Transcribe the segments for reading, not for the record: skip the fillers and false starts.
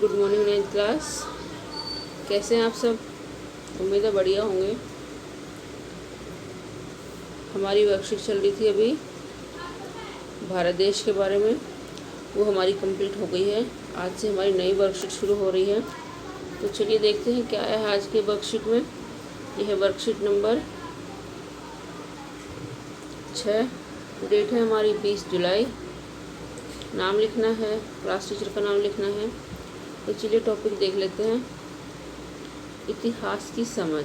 Good morning ninth class. कैसे हैं आप सब? उम्मीद है बढ़िया होंगे। हमारी वर्कशीट चल रही थी अभी भारत देश के बारे में, वो हमारी कंप्लीट हो गई है। आज से हमारी नई वर्कशीट शुरू हो रही है। तो चलिए देखते हैं क्या है आज के वर्कशीट में। यह है वर्कशीट नंबर 6। डेट है हमारी 20 जुलाई। नाम लिखना है, क्लास टीचर का नाम लिखना है। तो चलिए टॉपिक देख लेते हैं। इतिहास की समझ,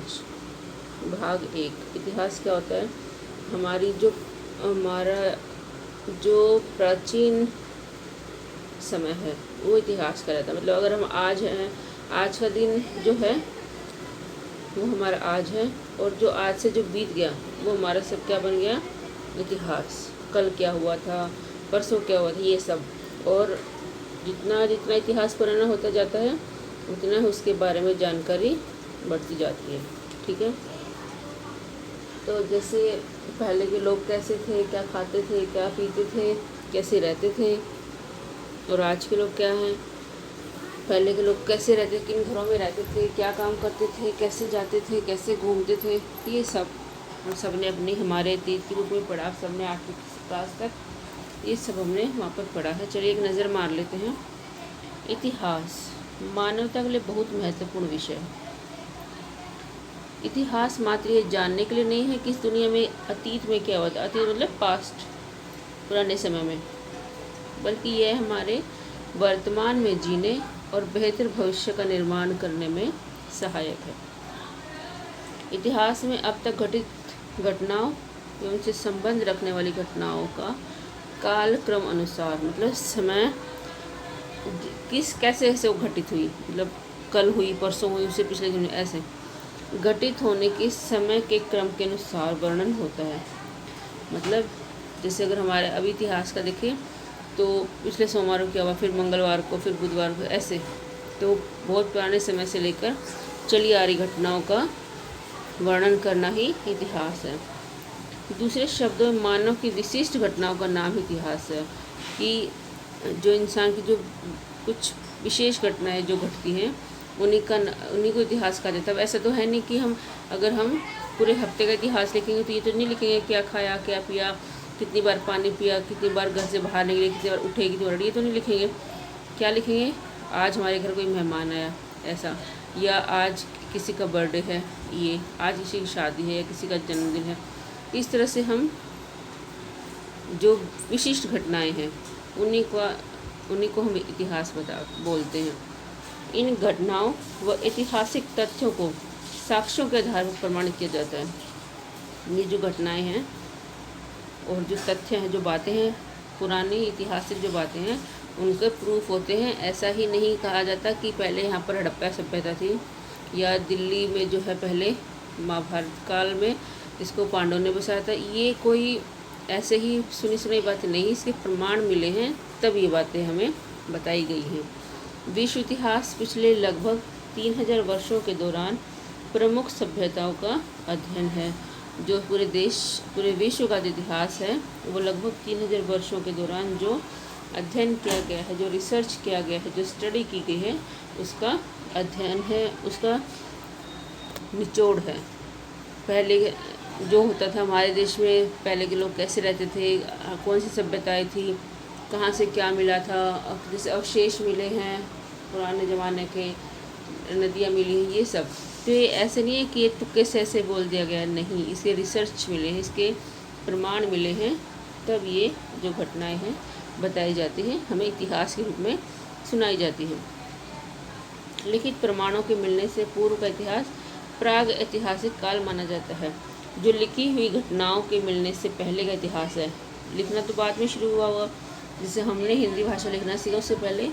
भाग 1। इतिहास क्या होता है? हमारा जो प्राचीन समय है वो इतिहास का रहता है। मतलब अगर हम आज हैं, आज का दिन जो है वो हमारा आज है, और जो आज से जो बीत गया वो हमारा सब क्या बन गया? इतिहास। कल क्या हुआ था, परसों क्या हुआ था, ये सब। और जितना जितना इतिहास पुराना होता जाता है उतना उसके बारे में जानकारी बढ़ती जाती है। ठीक है। तो जैसे पहले के लोग कैसे थे, क्या खाते थे, क्या पीते थे, कैसे रहते थे, और आज के लोग क्या हैं। पहले के लोग कैसे रहते, किन घरों में रहते थे, क्या काम करते थे, कैसे जाते थे, कैसे घूमते थे, ये सब हम सब ने अपनी हमारे अतीत के रूप में पढ़ा। सब ने 8वीं क्लास तक ये सब हमने वहाँ पर पढ़ा है। चलिए एक नज़र मार लेते हैं। इतिहास मानवता के लिए बहुत महत्वपूर्ण विषय है। इतिहास मात्र ये जानने के लिए नहीं है कि इस दुनिया में अतीत में क्या हुआ था, अतीत मतलब पास्ट, पुराने समय में, बल्कि यह हमारे वर्तमान में जीने और बेहतर भविष्य का निर्माण करने में सहायक है। इतिहास में अब तक घटित घटनाओं एवं उनसे संबंध रखने वाली घटनाओं का कालक्रम अनुसार, मतलब समय कैसे ऐसे वो घटित हुई, मतलब कल हुई, परसों हुई, उससे पिछले दिन, ऐसे घटित होने के समय के क्रम के अनुसार वर्णन होता है। मतलब जैसे अगर हमारे अभी इतिहास का देखें तो पिछले सोमवार को क्या हुआ, फिर मंगलवार को, फिर बुधवार को, ऐसे। तो बहुत पुराने समय से लेकर चली आ रही घटनाओं का वर्णन करना ही इतिहास है। दूसरे शब्दों में मानव की विशिष्ट घटनाओं का नाम इतिहास है। कि जो इंसान की जो कुछ विशेष घटनाएं जो घटती हैं उन्हीं को इतिहास कहा जाता है। ऐसा तो है नहीं कि अगर हम पूरे हफ्ते का इतिहास लिखेंगे तो ये तो नहीं लिखेंगे क्या खाया, क्या पिया, कितनी बार पानी पिया, कितनी बार घर से बाहर निकले, कितनी बार उठे, कितनी बार, ये तो नहीं लिखेंगे। क्या लिखेंगे? आज हमारे घर कोई मेहमान आया, ऐसा, या आज किसी का बर्थडे है, ये आज किसी की शादी है, या किसी का जन्मदिन है। इस तरह से हम जो विशिष्ट घटनाएं हैं उन्हीं को हम इतिहास बोलते हैं। इन घटनाओं व ऐतिहासिक तथ्यों को साक्ष्यों के आधार पर प्रमाणित किया जाता है। ये जो घटनाएं हैं और जो तथ्य हैं, जो बातें हैं, पुरानी ऐतिहासिक जो बातें हैं, उनके प्रूफ होते हैं। ऐसा ही नहीं कहा जाता कि पहले यहाँ पर हड़प्पा सभ्यता थी, या दिल्ली में जो है पहले महाभारत काल में इसको पांडवों ने बसाया था। ये कोई ऐसे ही सुनी सुनाई बातें नहीं, इसके प्रमाण मिले हैं, तब ये बातें हमें बताई गई हैं। विश्व इतिहास पिछले लगभग 3000 वर्षों के दौरान प्रमुख सभ्यताओं का अध्ययन है। जो पूरे विश्व का जो इतिहास है वो लगभग 3000 वर्षों के दौरान जो अध्ययन किया गया है, जो रिसर्च किया गया है, जो स्टडी की गई है, उसका अध्ययन है, उसका निचोड़ है। पहले जो होता था हमारे देश में, पहले के लोग कैसे रहते थे, कौन सी सभ्यताएं थी, कहाँ से क्या मिला था, जैसे अवशेष मिले हैं पुराने ज़माने के, नदियाँ मिली हैं, ये सब। तो ये ऐसे नहीं है कि ये तुक्के से ऐसे बोल दिया गया, नहीं, इसके रिसर्च मिले हैं, इसके प्रमाण मिले हैं, तब ये जो घटनाएं हैं बताई जाती हैं, हमें इतिहास के रूप में सुनाई जाती हैं। लिखित प्रमाणों के मिलने से पूर्व का इतिहास प्राग ऐतिहासिक काल माना जाता है। जो लिखी हुई घटनाओं के मिलने से पहले का इतिहास है। लिखना तो बाद में शुरू हुआ। जैसे हमने हिंदी भाषा लिखना सीखा, उससे पहले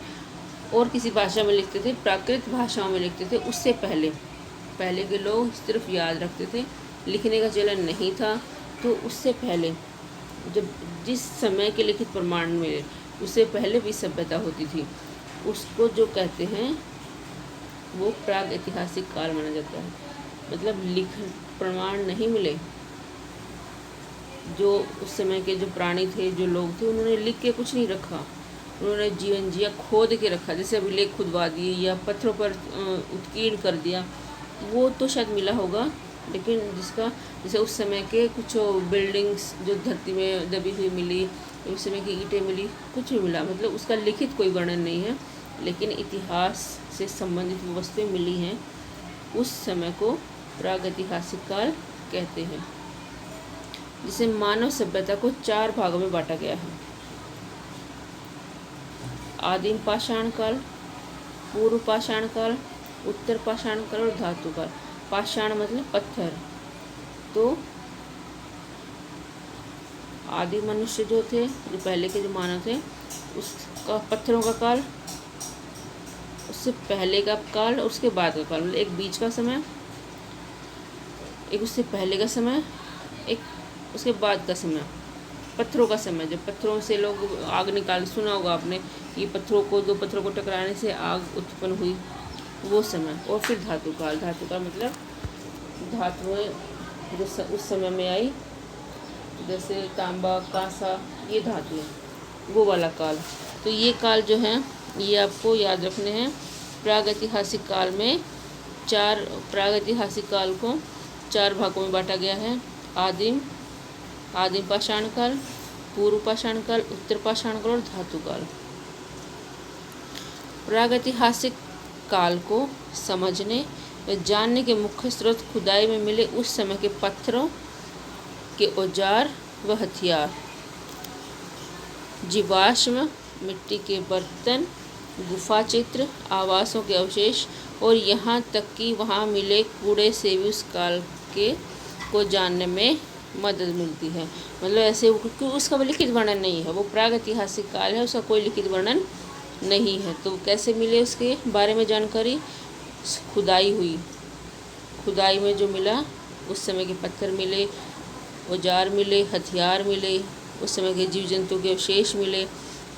और किसी भाषा में लिखते थे, प्राकृत भाषाओं में लिखते थे। उससे पहले के लोग सिर्फ याद रखते थे, लिखने का चलन नहीं था। तो उससे पहले जब जिस समय के लिखित प्रमाण मिले, उससे पहले भी सभ्यता होती थी, उसको जो कहते हैं वो प्राग ऐतिहासिक काल माना जाता है। मतलब लिखित प्रमाण नहीं मिले, जो उस समय के जो प्राणी थे, जो लोग थे, उन्होंने लिख के कुछ नहीं रखा, उन्होंने जीवन जिया, खोद के रखा, जैसे अभिलेख खुदवा दिए या पत्थरों पर उत्कीर्ण कर दिया, वो तो शायद मिला होगा। लेकिन जिसका जैसे उस समय के कुछ बिल्डिंग्स जो धरती में दबी हुई मिली, उस समय की ईंटें मिली, कुछ भी मिला, मतलब उसका लिखित कोई वर्णन नहीं है, लेकिन इतिहास से संबंधित वस्तुएं मिली हैं। उस समय को प्रागैतिहासिक काल कहते हैं, जिसे मानव सभ्यता को 4 भागों में बांटा गया है। आदिम पाषाण काल, पूर्व पाषाण काल, उत्तर पाषाण काल और धातु काल। पाषाण मतलब पत्थर। तो आदि मनुष्य जो थे, जो पहले के जो मानव थे, उसका पत्थरों का काल, उससे पहले का काल और उसके बाद का काल, मतलब एक बीच का समय, एक उससे पहले का समय, एक उसके बाद का समय। पत्थरों का समय, जब पत्थरों से लोग आग निकाल, सुना होगा आपने, ये पत्थरों को, 2 पत्थरों को टकराने से आग उत्पन्न हुई, वो समय। और फिर धातु काल। धातु का मतलब धातुएं जो उस समय में आई, जैसे तांबा, कांसा, ये धातु है, वो वाला काल। तो ये काल जो है, ये आपको याद रखने हैं। प्रागैतिहासिक काल में प्रागैतिहासिक काल को 4 भागों में बांटा गया है। आदिम पाषाण काल, पूर्व पाषाण काल, उत्तर पाषाण काल और धातु काल। प्रागैतिहासिक काल को समझने व जानने के मुख्य स्रोत खुदाई में मिले उस समय के पत्थरों के औजार व हथियार, जीवाश्म, मिट्टी के बर्तन, गुफा चित्र, आवासों के अवशेष और यहाँ तक कि वहाँ मिले कूड़े से भी उस काल के को जानने में मदद मिलती है। मतलब ऐसे, क्योंकि उसका लिखित वर्णन नहीं है, वो प्रागैतिहासिक काल है, उसका कोई लिखित वर्णन नहीं है। तो कैसे मिले उसके बारे में जानकारी? खुदाई हुई, खुदाई में जो मिला, उस समय के पत्थर मिले, औजार मिले, हथियार मिले, उस समय के जीव जंतु के अवशेष मिले,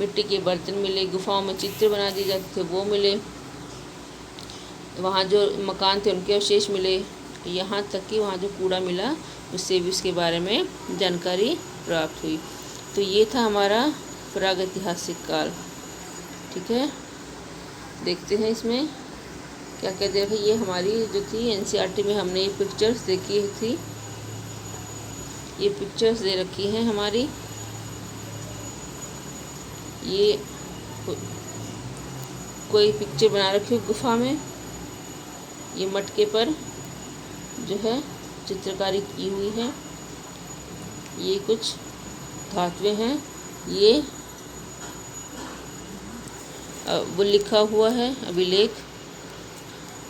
मिट्टी के बर्तन मिले, गुफाओं में चित्र बना दिए जाते थे वो मिले, वहाँ जो मकान थे उनके अवशेष मिले, यहाँ तक कि वहाँ जो कूड़ा मिला उससे भी उसके बारे में जानकारी प्राप्त हुई। तो ये था हमारा प्रागैतिहासिक काल। ठीक है, देखते हैं इसमें क्या क्या दे रखा। ये हमारी जो थी एनसीईआरटी में हमने ये पिक्चर्स देखी थी, ये पिक्चर्स दे रखी हैं हमारी। ये कोई पिक्चर बना रखी है गुफा में, ये मटके पर जो है चित्रकारी की हुई है। ये कुछ धातुएं हैं, ये वो लिखा हुआ है अभिलेख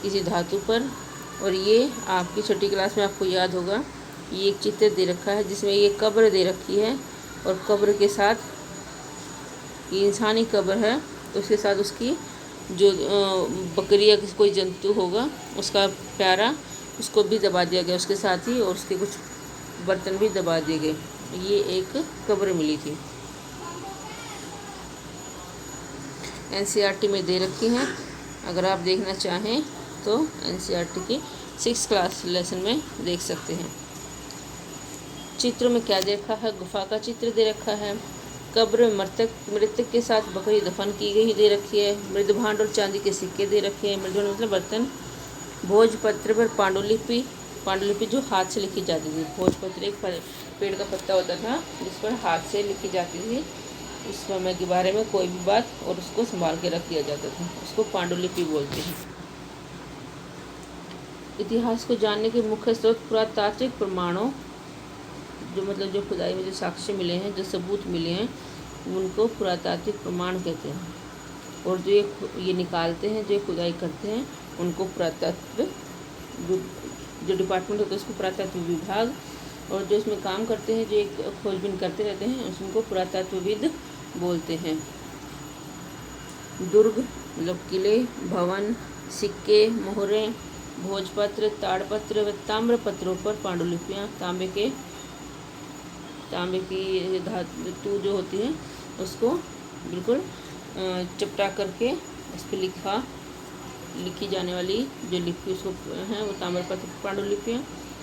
किसी धातु पर। और ये आपकी छठी क्लास में आपको याद होगा, ये एक चित्र दे रखा है जिसमें ये कब्र दे रखी है, और कब्र के साथ ये इंसानी कब्र है, तो उसके साथ उसकी जो बकरी या कोई जंतु होगा उसका प्यारा, उसको भी दबा दिया गया उसके साथ ही, और उसके कुछ बर्तन भी दबा दिए गए। ये एक कब्र मिली थी, एनसीईआरटी में दे रखी हैं। अगर आप देखना चाहें तो एनसीईआरटी की 6th क्लास लेसन में देख सकते हैं। चित्र में क्या दे रखा है? गुफा का चित्र दे रखा है, कब्र में मृतक के साथ बकरी दफन की गई दे रखी है, मृदभांड और चांदी के सिक्के दे रखे हैं, मृदभांड मतलब बर्तन, भोजपत्र पर पांडुलिपि जो हाथ से लिखी जाती थी। भोजपत्र एक पेड़ का पत्ता होता था जिस पर हाथ से लिखी जाती थी, उस समय के बारे में कोई भी बात, और उसको संभाल के रख दिया जाता था, उसको पांडुलिपि बोलते हैं। इतिहास को जानने के मुख्य स्रोत पुरातात्विक प्रमाणों, जो खुदाई में जो साक्ष्य मिले हैं, जो सबूत मिले हैं, उनको पुरातात्विक प्रमाण कहते हैं। और जो ये निकालते हैं, जो खुदाई करते हैं, उनको पुरातत्व, जो डिपार्टमेंट होता है उसको पुरातत्व विभाग, और जो इसमें काम करते हैं, जो एक खोजबीन करते रहते हैं, उनको पुरातत्वविद बोलते हैं। दुर्ग मतलब किले, भवन, सिक्के, मोहरें, भोजपत्र, ताड़पत्र व ताम्रपत्रों पर पांडुलिपियाँ, तांबे की धातु जो होती है उसको बिल्कुल चपटा करके उस पर लिखी जाने वाली जो लिपि उसको हैं वो ताम्रपत्र पांडुलिपियाँ।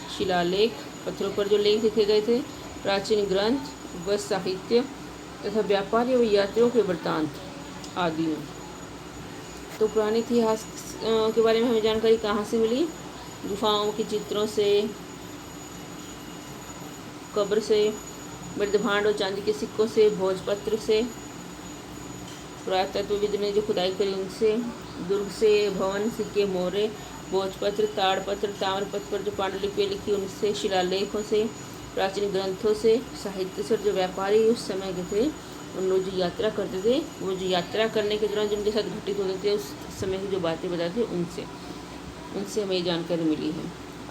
शिलालेख, पत्थरों पर जो लेख लिखे गए थे, प्राचीन ग्रंथ व साहित्य तथा व्यापारी व यात्रियों के वृत्तांत, आदि हैं। तो पुराने इतिहास के बारे में हमें जानकारी कहाँ से मिली? गुफाओं के चित्रों से, कब्र से, मृदभांड और चांदी के सिक्कों से, भोजपत्र से, पुरातत्वविद ने जो खुदाई करी उनसे, दुर्ग से, भवन, सिक्के, मोहरे, भोजपत्र, ताड़पत्र, ताम्रपत्र पर जो पांडुलिपियाँ लिखी उनसे, शिलालेखों से, प्राचीन ग्रंथों से, साहित्य से, जो व्यापारी उस समय के थे उन लोग जो यात्रा करते थे, वो जो यात्रा करने के दौरान जो उनके साथ घटित होते थे उस समय की जो बातें बताते थे उनसे हमें ये जानकारी मिली है।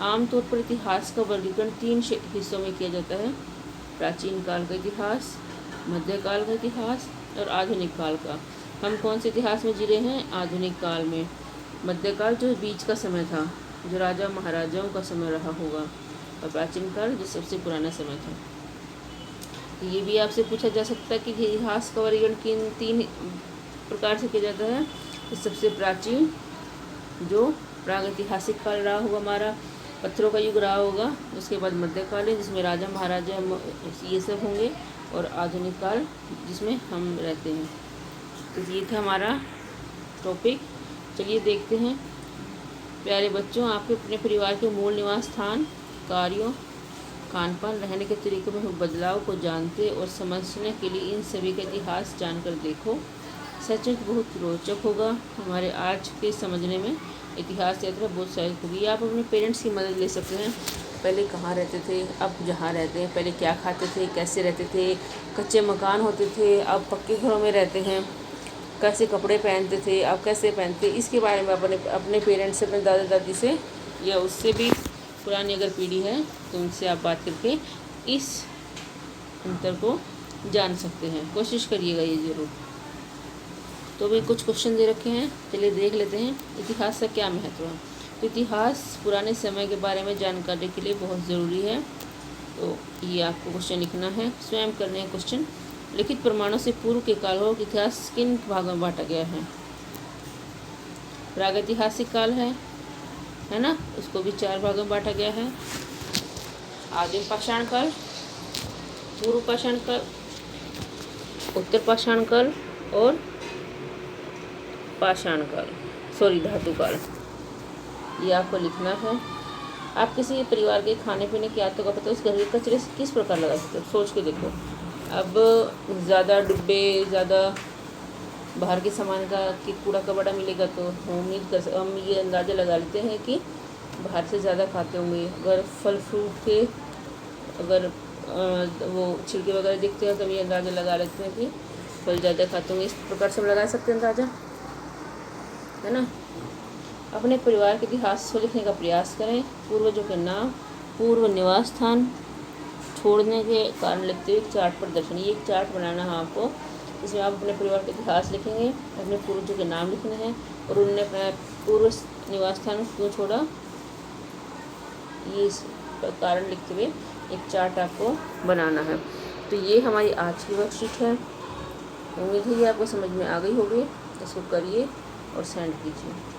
आमतौर पर इतिहास का वर्गीकरण 3 हिस्सों में किया जाता है: प्राचीन काल का इतिहास, मध्यकाल का इतिहास और आधुनिक काल का। हम कौन से इतिहास में जी रहे हैं? आधुनिक काल में। मध्यकाल जो बीच का समय था, जो राजा महाराजाओं का समय रहा होगा, और प्राचीन काल जो सबसे पुराना समय था। ये भी आपसे पूछा जा सकता है कि इतिहास का वर्गीकरण किन 3 प्रकार से किया जाता है? तो सबसे प्राचीन जो प्रागैतिहासिक काल रहा होगा हमारा, पत्थरों का युग रहा होगा। उसके बाद मध्यकालीन जिसमें राजा महाराजा ये सब होंगे, और आधुनिक काल जिसमें हम रहते हैं। तो ये था हमारा टॉपिक। चलिए देखते हैं। प्यारे बच्चों, आपके अपने परिवार के मूल निवास स्थान, कार्यों, खान पान, रहने के तरीकों में हुए बदलाव को जानते और समझने के लिए इन सभी का इतिहास जानकर देखो। सच में बहुत रोचक होगा। हमारे आज के समझने में इतिहास यात्रा बहुत सहायक होगी। आप अपने पेरेंट्स की मदद ले सकते हैं। पहले कहाँ रहते थे, अब जहाँ रहते हैं, पहले क्या खाते थे, कैसे रहते थे, कच्चे मकान होते थे, अब पक्के घरों में रहते हैं, कैसे कपड़े पहनते थे, अब कैसे पहनते, इसके बारे में अपने पेरेंट्स से, अपने दादा दादी से, या उससे भी पुरानी अगर पीढ़ी है तो उनसे आप बात करके इस अंतर को जान सकते हैं। कोशिश करिएगा ये ज़रूर। तो भी कुछ क्वेश्चन दे रखे हैं, चलिए देख लेते हैं। इतिहास का क्या महत्व है? तो इतिहास पुराने समय के बारे में जानकारी के लिए बहुत ज़रूरी है। तो ये आपको क्वेश्चन लिखना है, स्वयं करने हैं क्वेश्चन। लिखित प्रमाणों से पूर्व के कालों का इतिहास किन भागों में बांटा गया है? प्रागैतिहासिक काल है ना, उसको भी 4 भागों में बांटा गया है। आदिम पाषाण काल, पूर्व पाषाण काल, उत्तर पाषाण काल और पाषाण काल, धातु काल। ये आपको लिखना है। आप किसी परिवार के खाने पीने की आदतों का पता उस घर के कचरे से किस प्रकार लगा सकते हो? सोच के देखो। अब ज़्यादा डिब्बे, ज़्यादा बाहर के सामान का कि कूड़ा कबाड़ा मिलेगा तो हम ये अंदाज़ा लगा लेते हैं कि बाहर से ज़्यादा खाते होंगे। अगर फल फ्रूट के अगर वो छिलके वगैरह दिखते हैं तो हम ये अंदाज़ा लगा लेते हैं कि फल ज़्यादा खाते होंगे। इस प्रकार से हम लगा सकते हैं अंदाज़ा, है ना। अपने परिवार के इतिहास को लिखने का प्रयास करें। पूर्वजों के नाम, पूर्व निवास स्थान, छोड़ने के कारण लिखते हुए चार्ट पर दर्शन। ये एक चार्ट बनाना है आपको, इसमें आप अपने परिवार का इतिहास लिखेंगे, अपने पूर्वजों के नाम लिखने हैं और उन्होंने अपना पूर्व निवास स्थान क्यों छोड़ा, ये कारण लिखते हुए एक चार्ट आपको बनाना है। तो ये हमारी आज की वर्कशीट है। उम्मीद है ये आपको समझ में आ गई होगी। इसको करिए और सेंड कीजिए।